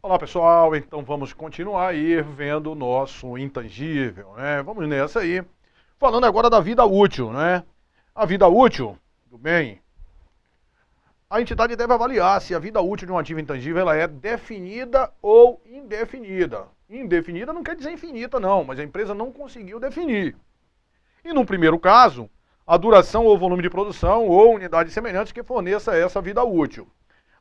Olá pessoal, então vamos continuar aí vendo o nosso intangível, né? Vamos nessa aí. Falando agora da vida útil, né? A vida útil, tudo bem? A entidade deve avaliar se a vida útil de um ativo intangível ela é definida ou indefinida. Indefinida não quer dizer infinita não, mas a empresa não conseguiu definir. E no primeiro caso, a duração ou volume de produção ou unidades semelhantes que forneça essa vida útil.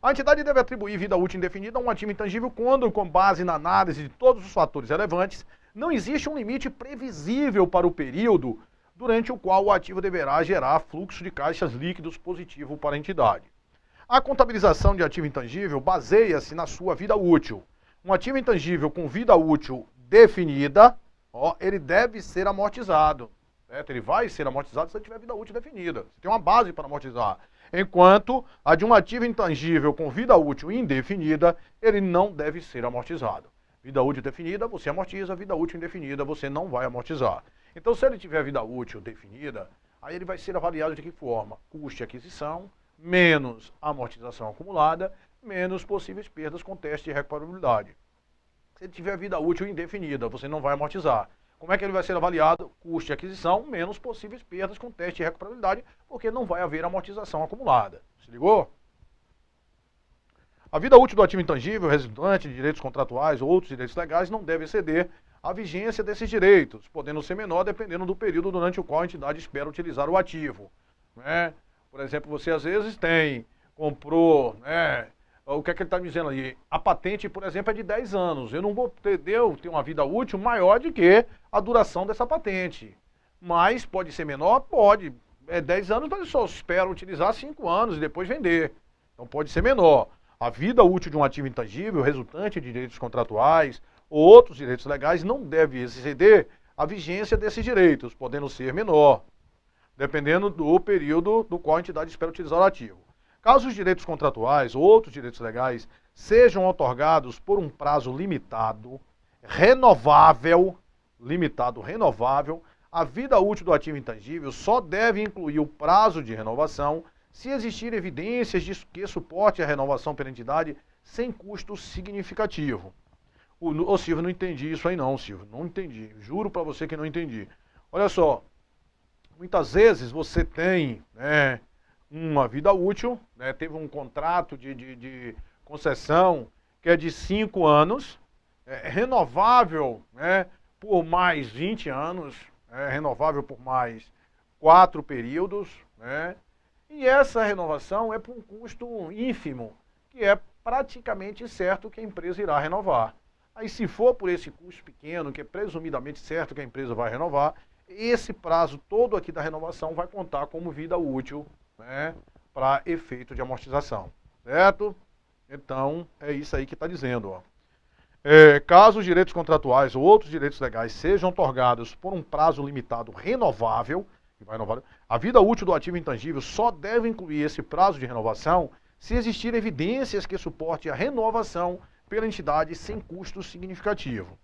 A entidade deve atribuir vida útil indefinida a um ativo intangível quando, com base na análise de todos os fatores relevantes, não existe um limite previsível para o período durante o qual o ativo deverá gerar fluxo de caixas líquidos positivo para a entidade. A contabilização de ativo intangível baseia-se na sua vida útil. Um ativo intangível com vida útil definida, ele deve ser amortizado. Certo? Ele vai ser amortizado se ele tiver vida útil definida. Você tem uma base para amortizar. Enquanto a de um ativo intangível com vida útil indefinida, ele não deve ser amortizado. Vida útil definida, você amortiza, vida útil indefinida, você não vai amortizar. Então, se ele tiver vida útil definida, aí ele vai ser avaliado de que forma? Custo de aquisição, menos amortização acumulada, menos possíveis perdas com teste de recuperabilidade. Se ele tiver vida útil indefinida, você não vai amortizar. Como é que ele vai ser avaliado? Custo de aquisição menos possíveis perdas com teste de recuperabilidade, porque não vai haver amortização acumulada. Se ligou? A vida útil do ativo intangível, resultante de direitos contratuais ou outros direitos legais, não deve exceder a vigência desses direitos, podendo ser menor dependendo do período durante o qual a entidade espera utilizar o ativo. Né? Por exemplo, você às vezes comprou, o que é que ele está dizendo ali? A patente, por exemplo, é de 10 anos. Eu não vou ter uma vida útil maior do que a duração dessa patente. Mas pode ser menor? Pode. É 10 anos, mas eu só espero utilizar 5 anos e depois vender. Então pode ser menor. A vida útil de um ativo intangível, resultante de direitos contratuais ou outros direitos legais, não deve exceder a vigência desses direitos, podendo ser menor, dependendo do período do qual a entidade espera utilizar o ativo. Caso os direitos contratuais ou outros direitos legais sejam otorgados por um prazo limitado, renovável, a vida útil do ativo intangível só deve incluir o prazo de renovação se existir evidências de que suporte a renovação pela entidade sem custo significativo. Ô Silvio, não entendi isso aí não, Silvio, não entendi. Juro para você que não entendi. Olha só, muitas vezes você tem uma vida útil, teve um contrato de concessão que é de 5 anos, renovável por mais 20 anos, renovável por mais 4 períodos, e essa renovação é por um custo ínfimo, que é praticamente certo que a empresa irá renovar. Aí se for por esse custo pequeno, que é presumidamente certo que a empresa vai renovar, esse prazo todo aqui da renovação vai contar como vida útil para efeito de amortização, certo? Então, é isso aí que está dizendo. Caso os direitos contratuais ou outros direitos legais sejam otorgados por um prazo limitado renovável, a vida útil do ativo intangível só deve incluir esse prazo de renovação se existir evidências que suporte a renovação pela entidade sem custo significativo.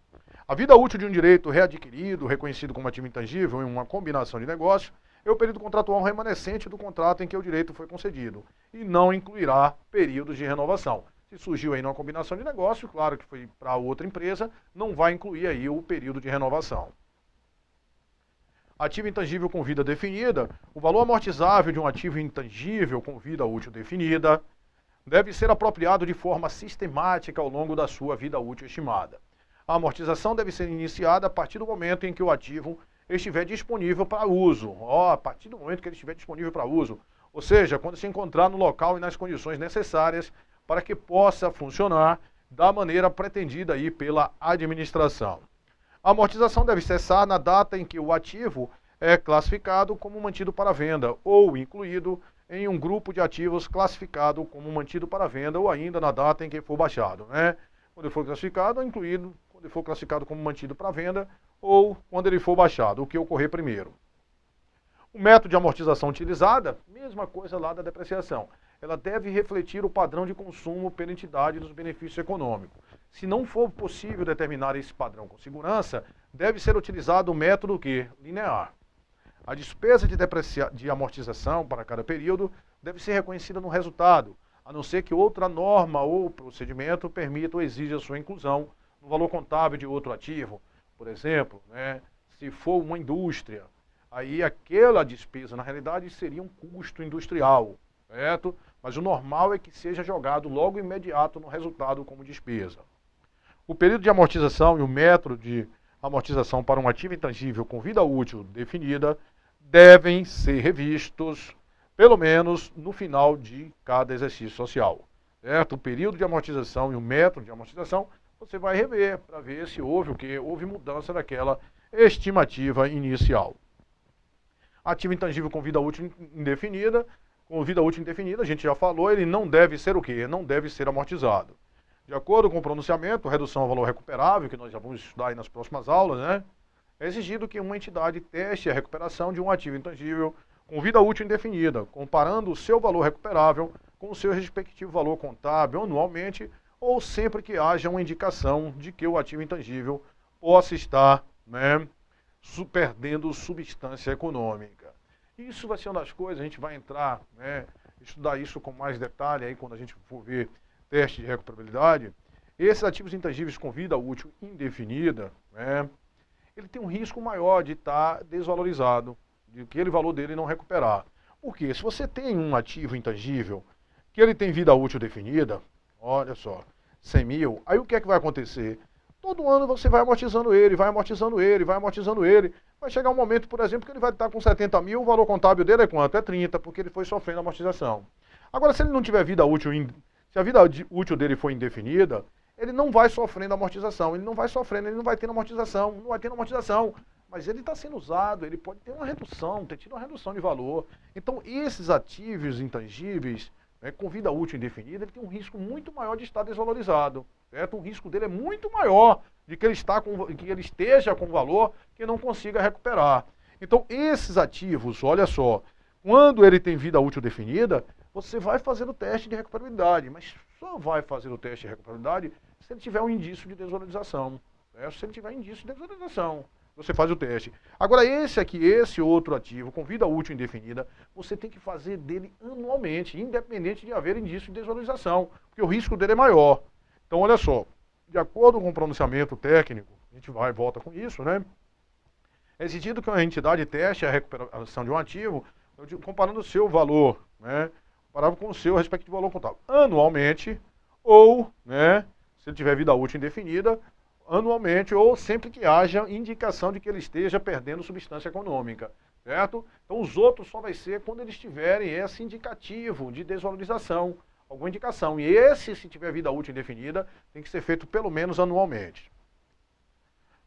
A vida útil de um direito readquirido, reconhecido como ativo intangível em uma combinação de negócio, é o período contratual remanescente do contrato em que o direito foi concedido e não incluirá períodos de renovação. Se surgiu aí numa combinação de negócio, claro que foi para outra empresa, não vai incluir aí o período de renovação. Ativo intangível com vida definida, o valor amortizável de um ativo intangível com vida útil definida deve ser apropriado de forma sistemática ao longo da sua vida útil estimada. A amortização deve ser iniciada a partir do momento em que o ativo estiver disponível para uso. A partir do momento que ele estiver disponível para uso. Ou seja, quando se encontrar no local e nas condições necessárias para que possa funcionar da maneira pretendida aí pela administração. A amortização deve cessar na data em que o ativo é classificado como mantido para venda ou incluído em um grupo de ativos classificado como mantido para venda ou ainda na data em que for baixado, Quando ele for classificado, incluído, quando ele for classificado como mantido para venda ou quando ele for baixado, o que ocorrer primeiro. O método de amortização utilizada, mesma coisa lá da depreciação. Ela deve refletir o padrão de consumo pela entidade dos benefícios econômicos. Se não for possível determinar esse padrão com segurança, deve ser utilizado o método linear. A despesa de amortização para cada período deve ser reconhecida no resultado, a não ser que outra norma ou procedimento permita ou exija a sua inclusão no valor contábil de outro ativo. Por exemplo, né, se for uma indústria, aí aquela despesa, na realidade, seria um custo industrial, certo? Mas o normal é que seja jogado logo imediato no resultado como despesa. O período de amortização e o método de amortização para um ativo intangível com vida útil definida devem ser revistos, pelo menos no final de cada exercício social, certo? O período de amortização e o método de amortização você vai rever para ver se houve o quê? Houve mudança daquela estimativa inicial. Ativo intangível com vida útil indefinida, a gente já falou, ele não deve ser o quê? Não deve ser amortizado. De acordo com o pronunciamento, redução ao valor recuperável, que nós já vamos estudar aí nas próximas aulas, né? É exigido que uma entidade teste a recuperação de um ativo intangível com vida útil indefinida, comparando o seu valor recuperável com o seu respectivo valor contábil anualmente ou sempre que haja uma indicação de que o ativo intangível possa estar, né, perdendo substância econômica. Isso vai ser uma das coisas, a gente vai entrar, né, estudar isso com mais detalhe aí quando a gente for ver teste de recuperabilidade. Esses ativos intangíveis com vida útil indefinida, né, ele tem um risco maior de estar desvalorizado, de aquele valor dele não recuperar. Porque se você tem um ativo intangível que ele tem vida útil definida, olha só, 100 mil, aí o que é que vai acontecer? Todo ano você vai amortizando ele, vai amortizando ele, vai amortizando ele. Vai chegar um momento, por exemplo, que ele vai estar com 70 mil, o valor contábil dele é quanto? É 30, porque ele foi sofrendo amortização. Agora, se ele não tiver vida útil, se a vida útil dele for indefinida, ele não vai sofrendo amortização, ele não vai sofrendo, ele não vai tendo amortização, não vai tendo amortização. Mas ele está sendo usado, ele pode ter uma redução, ter tido uma redução de valor. Então, esses ativos intangíveis, né, com vida útil indefinida, ele tem um risco muito maior de estar desvalorizado. Certo? O risco dele é muito maior de que ele esteja com valor que não consiga recuperar. Então, esses ativos, olha só, quando ele tem vida útil definida, você vai fazer o teste de recuperabilidade, mas só vai fazer o teste de recuperabilidade se ele tiver um indício de desvalorização. Certo? Se ele tiver indício de desvalorização, você faz o teste. Agora, esse outro ativo, com vida útil indefinida, você tem que fazer dele anualmente, independente de haver indício de desvalorização, porque o risco dele é maior. Então, olha só, de acordo com o pronunciamento técnico, a gente vai e volta com isso, né? É exigido que uma entidade teste a recuperação de um ativo, comparando o seu valor, né? Comparado com o seu respectivo valor contábil, anualmente, ou, né, se ele tiver vida útil indefinida, anualmente, ou sempre que haja indicação de que ele esteja perdendo substância econômica, certo? Então, os outros só vai ser quando eles tiverem esse indicativo de desvalorização, alguma indicação. E esse, se tiver vida útil indefinida, tem que ser feito pelo menos anualmente.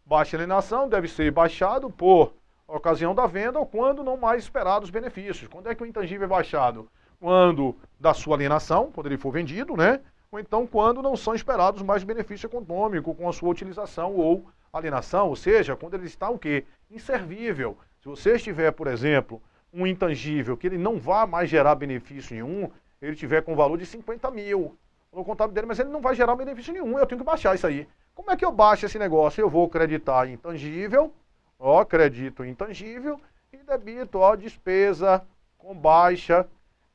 Baixa alienação deve ser baixado por ocasião da venda ou quando não mais esperados benefícios. Quando é que o intangível é baixado? Quando da sua alienação, quando ele for vendido, né? Ou então quando não são esperados mais benefícios econômicos com a sua utilização ou alienação, ou seja, quando ele está o quê? Inservível. Se você tiver, por exemplo, um intangível que ele não vá mais gerar benefício nenhum, ele tiver com valor de 50 mil no contábil dele, mas ele não vai gerar benefício nenhum, eu tenho que baixar isso aí. Como é que eu baixo esse negócio? Eu vou creditar intangível, ó, credito intangível e debito, ó, despesa com baixa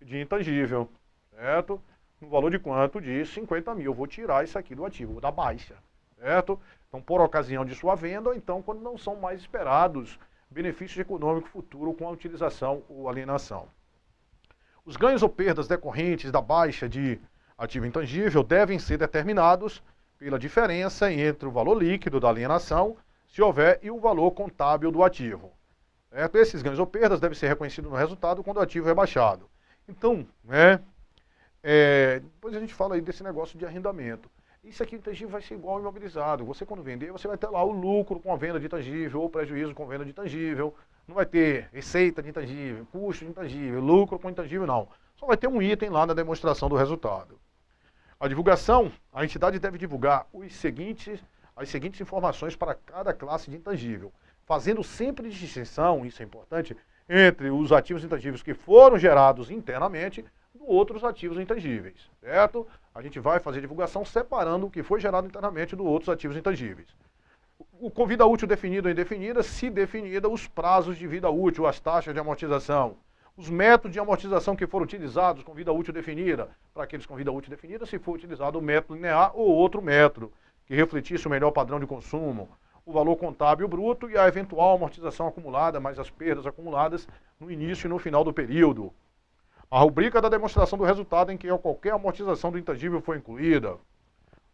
de intangível, certo? No valor de quanto? De 50 mil. Eu vou tirar isso aqui do ativo, da baixa, certo? Então, por ocasião de sua venda, ou então quando não são mais esperados benefícios econômicos futuros com a utilização ou alienação. Os ganhos ou perdas decorrentes da baixa de ativo intangível devem ser determinados pela diferença entre o valor líquido da alienação, se houver, e o valor contábil do ativo. Certo? Esses ganhos ou perdas devem ser reconhecidos no resultado quando o ativo é baixado. Então, né, depois a gente fala aí desse negócio de arrendamento. Isso aqui, o intangível vai ser igual ao imobilizado. Você, quando vender, você vai ter lá o lucro com a venda de intangível ou prejuízo com a venda de intangível. Não vai ter receita de intangível, custo de intangível, lucro com intangível, não. Só vai ter um item lá na demonstração do resultado. A divulgação, a entidade deve divulgar as seguintes informações para cada classe de intangível, fazendo sempre distinção, isso é importante, entre os ativos intangíveis que foram gerados internamente dos outros ativos intangíveis, certo? A gente vai fazer divulgação separando o que foi gerado internamente dos outros ativos intangíveis. Com vida útil definida ou indefinida, se definida, os prazos de vida útil, as taxas de amortização. Os métodos de amortização que foram utilizados com vida útil definida. Para aqueles com vida útil definida, se for utilizado o método linear ou outro método, que refletisse o melhor padrão de consumo, o valor contábil bruto e a eventual amortização acumulada, mais as perdas acumuladas no início e no final do período. A rubrica da demonstração do resultado em que qualquer amortização do intangível foi incluída.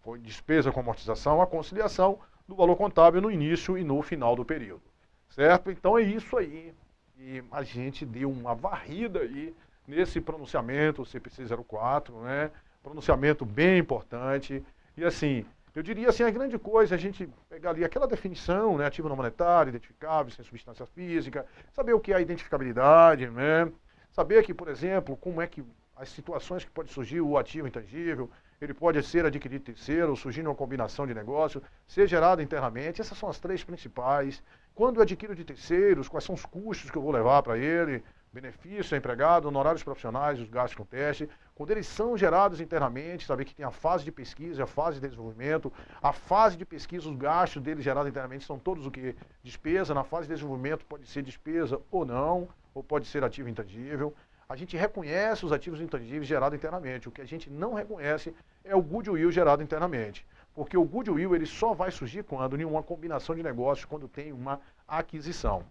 Foi despesa com amortização, a conciliação do valor contábil no início e no final do período. Certo? Então é isso aí. E a gente deu uma varrida aí nesse pronunciamento, o CPC 04, né? Pronunciamento bem importante. E assim, eu diria assim, a grande coisa é a gente pegar ali aquela definição, né? Ativo não monetário, identificável, sem substância física, saber o que é a identificabilidade, né? Saber que, por exemplo, como é que as situações que pode surgir o ativo intangível, ele pode ser adquirido terceiro, surgir uma combinação de negócio, ser gerado internamente. Essas são as três principais. Quando eu adquiro de terceiros, quais são os custos que eu vou levar para ele, benefício ao empregado, honorários profissionais, os gastos com teste. Quando eles são gerados internamente, saber que tem a fase de pesquisa, a fase de desenvolvimento. A fase de pesquisa, os gastos deles gerados internamente são todos o que? Despesa. Na fase de desenvolvimento pode ser despesa ou não, ou pode ser ativo intangível. A gente reconhece os ativos intangíveis gerados internamente. O que a gente não reconhece é o goodwill gerado internamente. Porque o goodwill ele só vai surgir quando, em uma combinação de negócios, quando tem uma aquisição.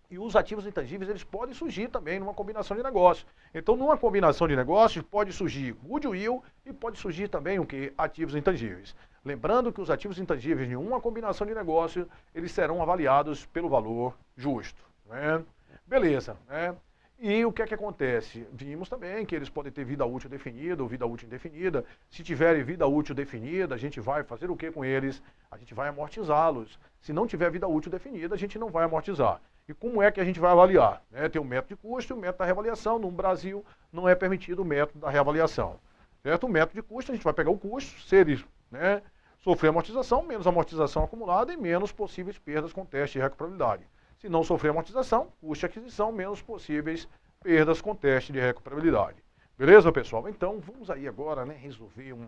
E os ativos intangíveis eles podem surgir também numa combinação de negócios. Então, numa combinação de negócios, pode surgir goodwill e pode surgir também o que? Ativos intangíveis. Lembrando que os ativos intangíveis, em uma combinação de negócios, eles serão avaliados pelo valor justo. Né? Beleza, né? E o que é que acontece? Vimos também que eles podem ter vida útil definida ou vida útil indefinida. Se tiverem vida útil definida, a gente vai fazer o que com eles? A gente vai amortizá-los. Se não tiver vida útil definida, a gente não vai amortizar. E como é que a gente vai avaliar? Tem o método de custo e o método da reavaliação. No Brasil, não é permitido o método da reavaliação. Certo? O método de custo, a gente vai pegar o custo, se eles sofrer amortização, menos amortização acumulada e menos possíveis perdas com teste de recuperabilidade. Se não sofrer amortização, custo de aquisição, menos possíveis perdas com teste de recuperabilidade. Beleza, pessoal? Então, vamos aí agora resolver um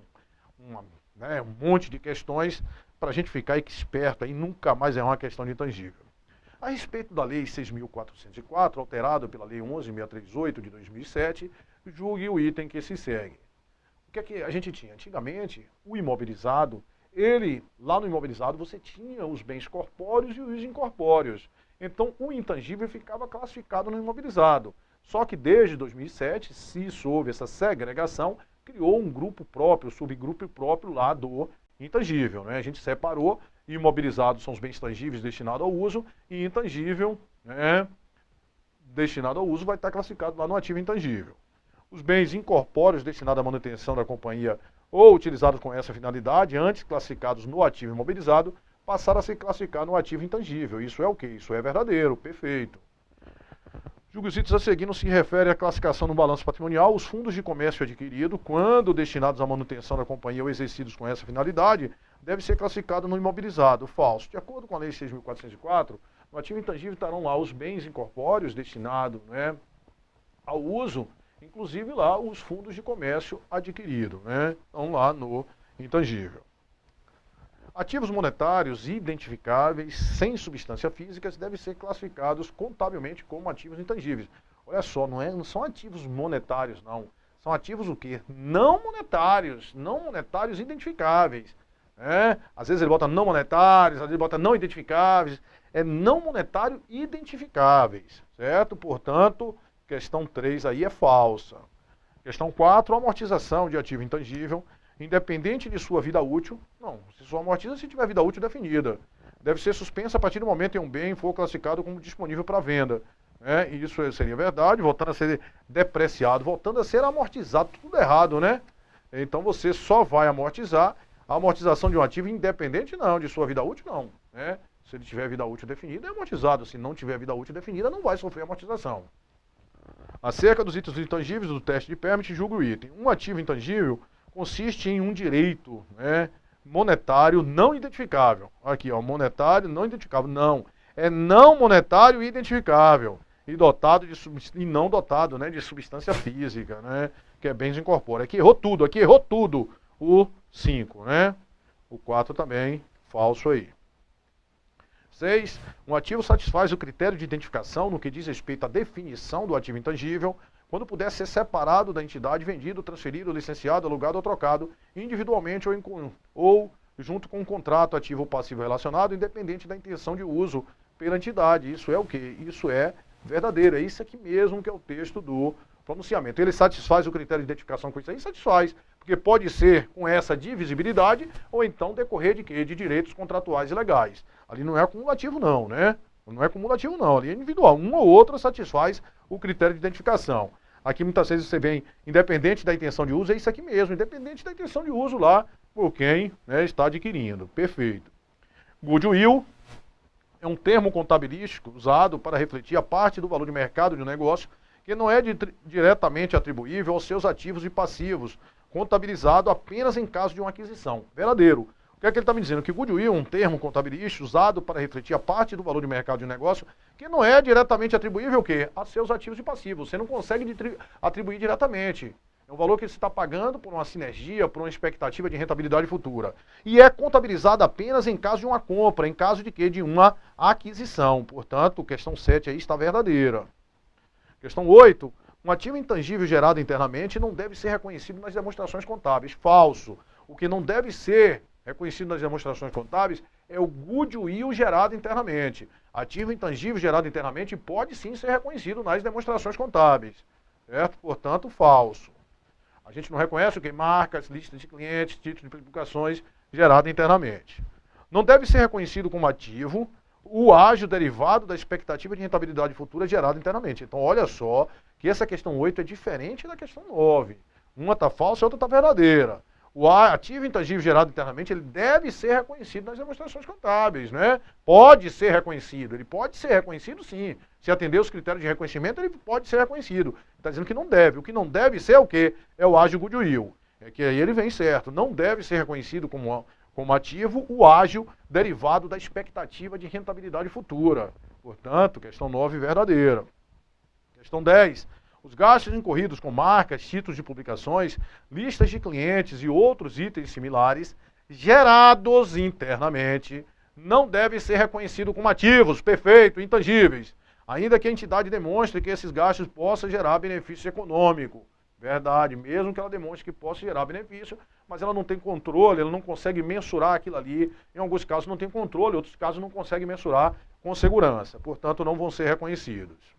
monte de questões para a gente ficar esperto e nunca mais é uma questão de intangível. A respeito da Lei 6.404, alterada pela Lei 11.638 de 2007, julgue o item que se segue. O que é que a gente tinha? Antigamente, o imobilizado, lá no imobilizado, você tinha os bens corpóreos e os incorpóreos. Então, o intangível ficava classificado no imobilizado. Só que desde 2007, se houve essa segregação, criou um grupo próprio, subgrupo próprio lá do intangível. Né? A gente separou, imobilizados são os bens tangíveis destinados ao uso, e intangível, destinado ao uso, vai estar classificado lá no ativo intangível. Os bens incorpóreos destinados à manutenção da companhia ou utilizados com essa finalidade, antes classificados no ativo imobilizado, passaram a se classificar no ativo intangível. Isso é o quê? Isso é verdadeiro, perfeito. Julgue os itens a seguir não se refere à classificação no balanço patrimonial. Os fundos de comércio adquirido, quando destinados à manutenção da companhia ou exercidos com essa finalidade, deve ser classificado no imobilizado. Falso. De acordo com a Lei 6.404, no ativo intangível estarão lá os bens incorpóreos destinados ao uso, inclusive lá os fundos de comércio adquirido, estão lá no intangível. Ativos monetários identificáveis sem substância física devem ser classificados contabilmente como ativos intangíveis. Olha só, não são ativos monetários, não. São ativos o quê? Não monetários identificáveis. Às vezes ele bota não monetários, às vezes ele bota não identificáveis. É não monetário identificáveis, certo? Portanto, questão 3 aí é falsa. Questão 4, amortização de ativo intangível. Independente de sua vida útil, não, se só amortiza se tiver vida útil definida. Deve ser suspensa a partir do momento em um bem for classificado como disponível para venda. E isso seria verdade, voltando a ser depreciado, voltando a ser amortizado, tudo errado, Então você só vai amortizar a amortização de um ativo independente não, de sua vida útil não. Se ele tiver vida útil definida, é amortizado. Se não tiver vida útil definida, não vai sofrer amortização. Acerca dos itens intangíveis do teste de Permit, julgue o item. Um ativo intangível consiste em um direito monetário não identificável. Aqui, ó, monetário não identificável. Não, é não monetário identificável e dotado e não dotado de substância física, que é bens incorpóreos. Aqui errou tudo. O 5, O 4 também, falso aí. 6. Um ativo satisfaz o critério de identificação no que diz respeito à definição do ativo intangível, quando puder ser separado da entidade, vendido, transferido, licenciado, alugado ou trocado, individualmente ou junto com um contrato ativo ou passivo relacionado, independente da intenção de uso pela entidade. Isso é o quê? Isso é verdadeiro. É isso aqui mesmo que é o texto do pronunciamento. Ele satisfaz o critério de identificação com isso aí? Satisfaz, porque pode ser com essa divisibilidade ou então decorrer de quê? De direitos contratuais e legais. Ali não é acumulativo não, né? Não é cumulativo não, ali é individual. Uma ou outra satisfaz o critério de identificação. Aqui muitas vezes você vem, independente da intenção de uso, é isso aqui mesmo, independente da intenção de uso lá por quem, né, está adquirindo. Perfeito. Goodwill é um termo contabilístico usado para refletir a parte do valor de mercado de um negócio que não é diretamente atribuível aos seus ativos e passivos, contabilizado apenas em caso de uma aquisição. Verdadeiro. O que é que ele está me dizendo? Que goodwill é um termo contabilístico usado para refletir a parte do valor de mercado de um negócio que não é diretamente atribuível o quê? A seus ativos e passivos. Você não consegue atribuir diretamente. É um valor que você está pagando por uma sinergia, por uma expectativa de rentabilidade futura. E é contabilizado apenas em caso de uma compra, em caso de quê? De uma aquisição. Portanto, questão 7 aí está verdadeira. Questão 8. Um ativo intangível gerado internamente não deve ser reconhecido nas demonstrações contábeis. Falso. O que não deve ser reconhecido nas demonstrações contábeis é o goodwill gerado internamente. Ativo intangível gerado internamente pode sim ser reconhecido nas demonstrações contábeis. Certo? Portanto, falso. A gente não reconhece o que? Marcas, listas de clientes, títulos de publicações gerado internamente. Não deve ser reconhecido como ativo o ágio derivado da expectativa de rentabilidade futura gerado internamente. Então, olha só que essa questão 8 é diferente da questão 9. Uma está falsa e a outra está verdadeira. O ativo intangível gerado internamente, ele deve ser reconhecido nas demonstrações contábeis, né? Pode ser reconhecido, ele pode ser reconhecido sim. Se atender os critérios de reconhecimento, ele pode ser reconhecido. Está dizendo que não deve. O que não deve ser é o quê? É o ágio goodwill. É que aí ele vem certo. Não deve ser reconhecido como ativo o ágio derivado da expectativa de rentabilidade futura. Portanto, questão 9 verdadeira. Questão 10. Os gastos incorridos com marcas, títulos de publicações, listas de clientes e outros itens similares, gerados internamente, não devem ser reconhecidos como ativos, perfeito, intangíveis, ainda que a entidade demonstre que esses gastos possam gerar benefício econômico. Verdade, mesmo que ela demonstre que possa gerar benefício, mas ela não tem controle, ela não consegue mensurar aquilo ali. Em alguns casos não tem controle, em outros casos não consegue mensurar com segurança. Portanto, não vão ser reconhecidos.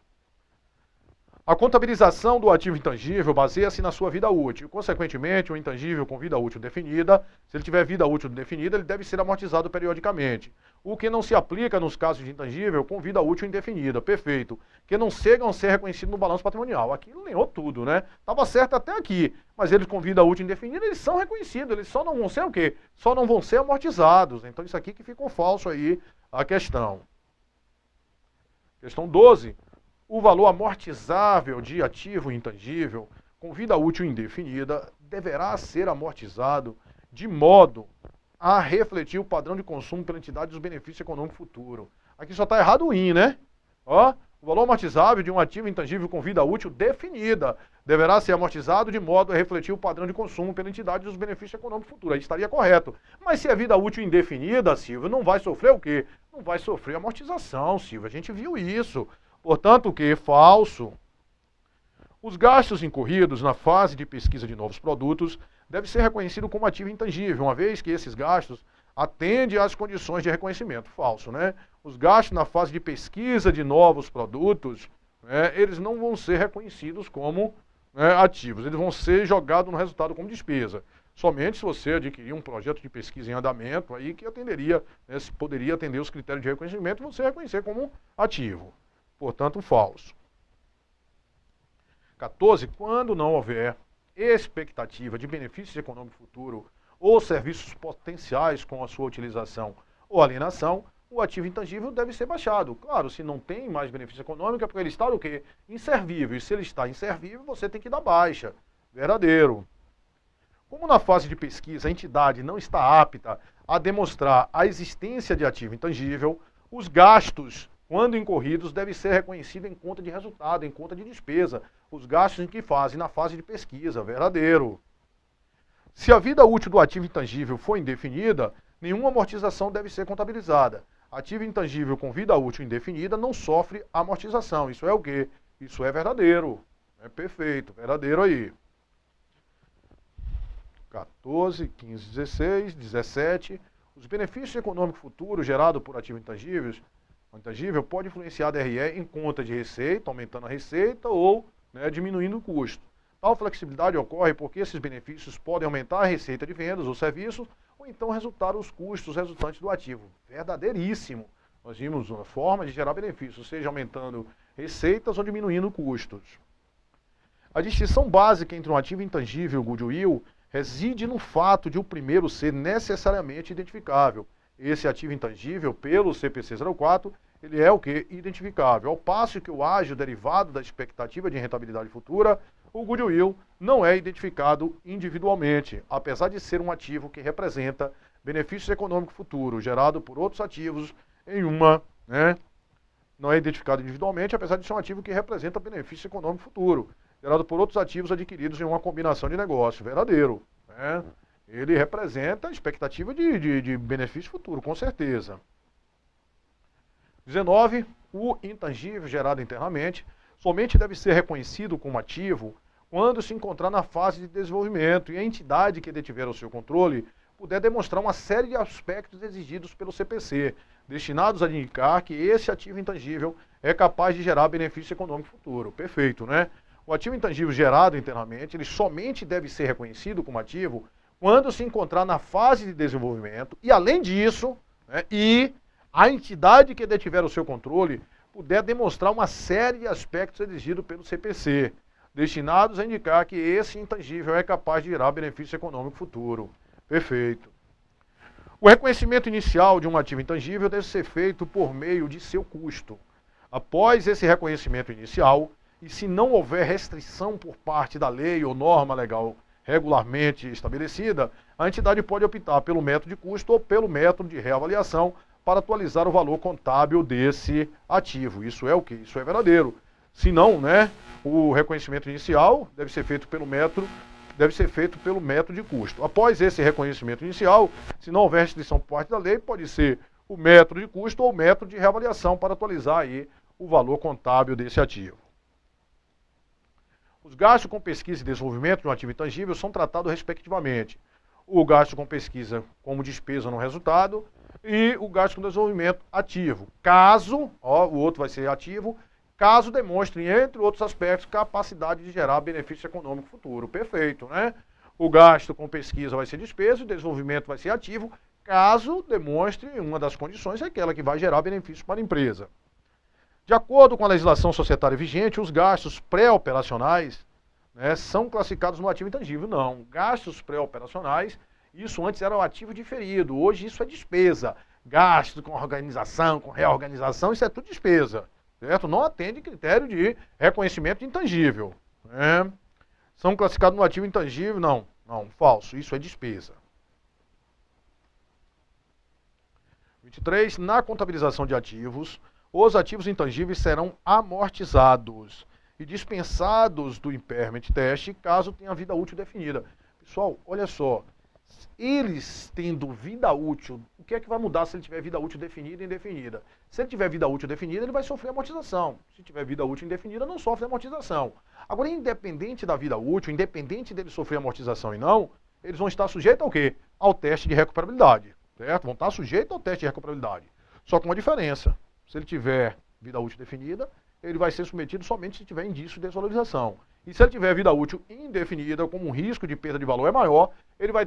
A contabilização do ativo intangível baseia-se na sua vida útil. Consequentemente, o intangível com vida útil definida, se ele tiver vida útil definida, ele deve ser amortizado periodicamente. O que não se aplica nos casos de intangível com vida útil indefinida. Perfeito. Que não chegam a ser reconhecidos no balanço patrimonial. Aqui lenhou tudo, né? Estava certo até aqui. Mas eles com vida útil indefinida, eles são reconhecidos. Eles só não vão ser o quê? Só não vão ser amortizados. Então isso aqui que ficou falso aí a questão. Questão 12. O valor amortizável de ativo intangível com vida útil indefinida deverá ser amortizado de modo a refletir o padrão de consumo pela entidade dos benefícios econômicos futuros. Aqui só está errado o IN, né? Ó, o valor amortizável de um ativo intangível com vida útil definida deverá ser amortizado de modo a refletir o padrão de consumo pela entidade dos benefícios econômicos futuros. Aí estaria correto. Mas se é vida útil indefinida, Silvio, não vai sofrer o quê? Não vai sofrer amortização, Silvio. A gente viu isso. Portanto, o que? Falso. Os gastos incorridos na fase de pesquisa de novos produtos devem ser reconhecidos como ativo intangível, uma vez que esses gastos atendem às condições de reconhecimento. Falso, né? Os gastos na fase de pesquisa de novos produtos, né, eles não vão ser reconhecidos como, né, ativos, eles vão ser jogados no resultado como despesa. Somente se você adquirir um projeto de pesquisa em andamento, aí que atenderia, né, se poderia atender os critérios de reconhecimento, você reconhecer como ativo. Portanto, falso. 14. Quando não houver expectativa de benefícios econômicos futuros ou serviços potenciais com a sua utilização ou alienação, o ativo intangível deve ser baixado. Claro, se não tem mais benefício econômico, é porque ele está o quê? Inservível. E se ele está inservível, você tem que dar baixa. Verdadeiro. Como na fase de pesquisa a entidade não está apta a demonstrar a existência de ativo intangível, os gastos, quando incorridos, devem ser reconhecidos em conta de resultado, em conta de despesa. Os gastos em que fazem na fase de pesquisa. Verdadeiro. Se a vida útil do ativo intangível for indefinida, nenhuma amortização deve ser contabilizada. Ativo intangível com vida útil indefinida não sofre amortização. Isso é o quê? Isso é verdadeiro. É perfeito, verdadeiro aí. 14, 15, 16, 17. Os benefícios econômicos futuros gerados por ativo intangível pode influenciar a DRE em conta de receita, aumentando a receita ou diminuindo o custo. Tal flexibilidade ocorre porque esses benefícios podem aumentar a receita de vendas ou serviços ou então resultar os custos resultantes do ativo. Verdadeiríssimo. Nós vimos uma forma de gerar benefícios, seja aumentando receitas ou diminuindo custos. A distinção básica entre um ativo intangível e o goodwill reside no fato de o primeiro ser necessariamente identificável. Esse ativo intangível, pelo CPC 04, ele é o que? Identificável. Ao passo que o ágio derivado da expectativa de rentabilidade futura, o goodwill não é identificado individualmente, apesar de ser um ativo que representa benefícios econômicos futuros gerado por outros ativos em uma, não é identificado individualmente, apesar de ser um ativo que representa benefício econômico futuro gerado por outros ativos adquiridos em uma combinação de negócio. Verdadeiro. Ele representa a expectativa de benefício futuro, com certeza. 19. O intangível gerado internamente somente deve ser reconhecido como ativo quando se encontrar na fase de desenvolvimento e a entidade que detiver o seu controle puder demonstrar uma série de aspectos exigidos pelo CPC, destinados a indicar que esse ativo intangível é capaz de gerar benefício econômico futuro. Perfeito, né? O ativo intangível gerado internamente, ele somente deve ser reconhecido como ativo quando se encontrar na fase de desenvolvimento e, além disso, e a entidade que detiver o seu controle puder demonstrar uma série de aspectos exigidos pelo CPC, destinados a indicar que esse intangível é capaz de gerar benefício econômico futuro. Perfeito. O reconhecimento inicial de um ativo intangível deve ser feito por meio de seu custo. Após esse reconhecimento inicial, e se não houver restrição por parte da lei ou norma legal regularmente estabelecida, a entidade pode optar pelo método de custo ou pelo método de reavaliação para atualizar o valor contábil desse ativo. Isso é o quê? Isso é verdadeiro. Se não, o reconhecimento inicial deve ser feito pelo método de custo. Após esse reconhecimento inicial, se não houver restrição por parte da lei, pode ser o método de custo ou o método de reavaliação para atualizar aí o valor contábil desse ativo. Os gastos com pesquisa e desenvolvimento de um ativo intangível são tratados respectivamente. O gasto com pesquisa como despesa no resultado e o gasto com desenvolvimento ativo. Caso, o outro vai ser ativo, caso demonstre, entre outros aspectos, capacidade de gerar benefício econômico futuro. Perfeito, né? O gasto com pesquisa vai ser despesa, o desenvolvimento vai ser ativo, caso demonstre uma das condições, é aquela que vai gerar benefício para a empresa. De acordo com a legislação societária vigente, os gastos pré-operacionais são classificados no ativo intangível. Não, gastos pré-operacionais, isso antes era o ativo diferido, hoje isso é despesa. Gastos com organização, com reorganização, isso é tudo despesa. Certo? Não atende critério de reconhecimento de intangível. São classificados no ativo intangível? Não, falso, isso é despesa. 23. Na contabilização de ativos, os ativos intangíveis serão amortizados e dispensados do impairment test caso tenha vida útil definida. Pessoal, olha só, eles tendo vida útil, o que é que vai mudar se ele tiver vida útil definida e indefinida? Se ele tiver vida útil definida, ele vai sofrer amortização. Se tiver vida útil indefinida, não sofre amortização. Agora, independente da vida útil, independente dele sofrer amortização e não, eles vão estar sujeitos ao quê? Ao teste de recuperabilidade, certo? Vão estar sujeitos ao teste de recuperabilidade. Só com uma diferença. Se ele tiver vida útil definida, ele vai ser submetido somente se tiver indício de desvalorização. E se ele tiver vida útil indefinida, como um risco de perda de valor é maior, ele vai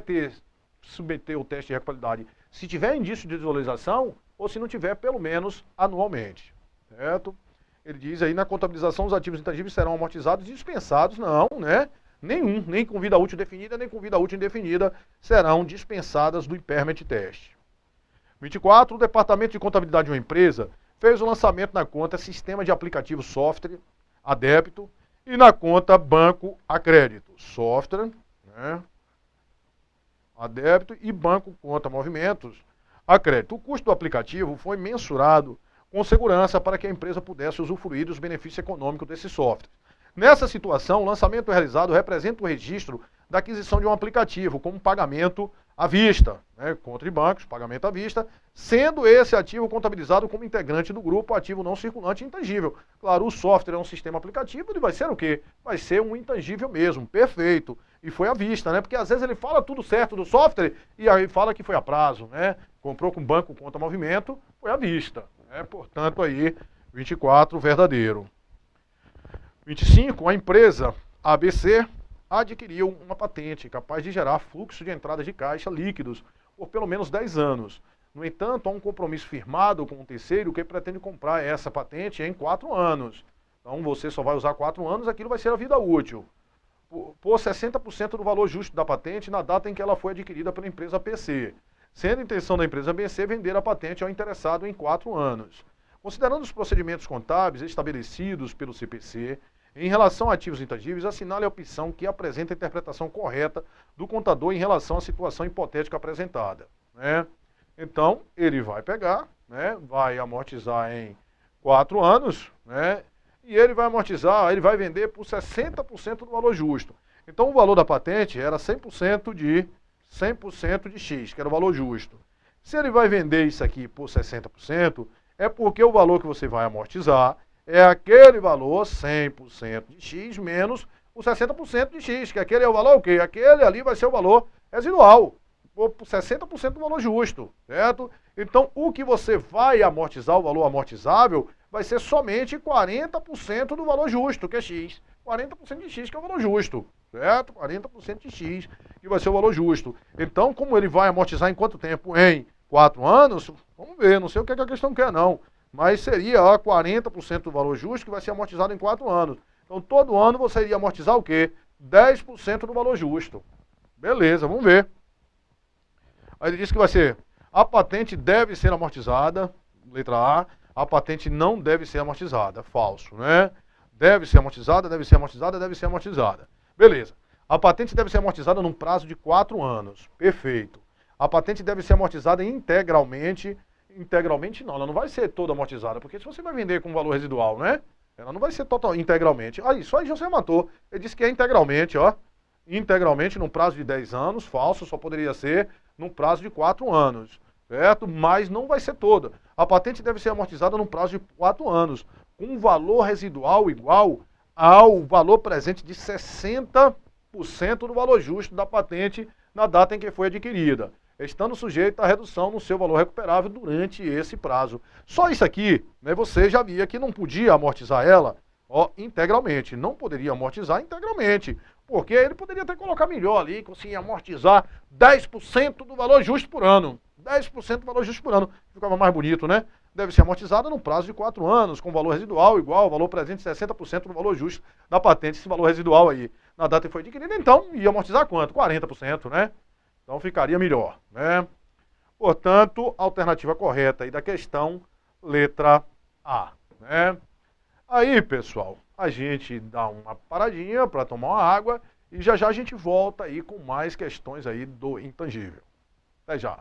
submeter o teste de recuperabilidade se tiver indício de desvalorização ou se não tiver, pelo menos, anualmente. Certo? Ele diz aí, na contabilização, os ativos intangíveis serão amortizados e dispensados. Não, nenhum, nem com vida útil definida, nem com vida útil indefinida, serão dispensadas do impairment test. 24. O Departamento de Contabilidade de uma empresa fez o lançamento na conta Sistema de Aplicativo Software a débito e na conta Banco a crédito. Software a débito e Banco Conta Movimentos a crédito. O custo do aplicativo foi mensurado com segurança para que a empresa pudesse usufruir dos benefícios econômicos desse software. Nessa situação, o lançamento realizado representa o registro da aquisição de um aplicativo como pagamento à vista, né, contra bancos, pagamento à vista, sendo esse ativo contabilizado como integrante do grupo ativo não circulante intangível. Claro, o software é um sistema aplicativo, ele vai ser o quê? Vai ser um intangível mesmo, perfeito. E foi à vista, né? Porque às vezes ele fala tudo certo do software e aí fala que foi a prazo, né? Comprou com banco conta movimento, foi à vista. Né? Portanto, aí, 24, verdadeiro. 25, a empresa ABC adquiriu uma patente capaz de gerar fluxo de entrada de caixa líquidos por pelo menos 10 anos. No entanto, há um compromisso firmado com um terceiro que pretende comprar essa patente em 4 anos. Então, você só vai usar 4 anos, aquilo vai ser a vida útil. Por 60% do valor justo da patente na data em que ela foi adquirida pela empresa PC, sendo a intenção da empresa ABC vender a patente ao interessado em 4 anos. Considerando os procedimentos contábeis estabelecidos pelo CPC, em relação a ativos intangíveis, assinale a opção que apresenta a interpretação correta do contador em relação à situação hipotética apresentada. Né? Então, ele vai pegar, né, vai amortizar em 4 anos, né, e ele vai amortizar, ele vai vender por 60% do valor justo. Então, o valor da patente era 100% de X, que era o valor justo. Se ele vai vender isso aqui por 60%, é porque o valor que você vai amortizar é aquele valor 100% de X menos o 60% de X, que aquele é o valor o quê? Aquele ali vai ser o valor residual, por 60% do valor justo, certo? Então, o que você vai amortizar, o valor amortizável, vai ser somente 40% do valor justo, que é X. 40% de X, que é o valor justo, certo? 40% de X, que vai ser o valor justo. Então, como ele vai amortizar em quanto tempo? Em 4 anos? Vamos ver, não sei o que a questão quer, não. Mas seria 40% do valor justo que vai ser amortizado em 4 anos. Então, todo ano você iria amortizar o quê? 10% do valor justo. Beleza, vamos ver. Aí ele diz que vai ser, a patente deve ser amortizada, letra A, a patente não deve ser amortizada, falso, né? Deve ser amortizada, deve ser amortizada, deve ser amortizada. Beleza. A patente deve ser amortizada num prazo de 4 anos, perfeito. A patente deve ser amortizada integralmente não, ela não vai ser toda amortizada, porque se você vai vender com valor residual, né? Ela não vai ser integralmente. Ah, isso aí já você matou. Ele disse que é integralmente, ó. Integralmente num prazo de 10 anos, falso, só poderia ser num prazo de 4 anos, certo? Mas não vai ser toda. A patente deve ser amortizada num prazo de 4 anos, com um valor residual igual ao valor presente de 60% do valor justo da patente na data em que foi adquirida, estando sujeita à redução no seu valor recuperável durante esse prazo. Só isso aqui, né, você já via que não podia amortizar ela integralmente, não poderia amortizar integralmente, porque ele poderia até colocar melhor ali, conseguir amortizar 10% do valor justo por ano. 10% do valor justo por ano, ficava mais bonito, né? Deve ser amortizada no prazo de 4 anos, com valor residual igual ao valor presente 60% do valor justo da patente, esse valor residual aí. Na data que foi adquirida, então, ia amortizar quanto? 40%, né? Então ficaria melhor, né? Portanto, alternativa correta aí da questão, letra A, né? Aí, pessoal, a gente dá uma paradinha para tomar uma água e já já a gente volta aí com mais questões aí do intangível. Até já.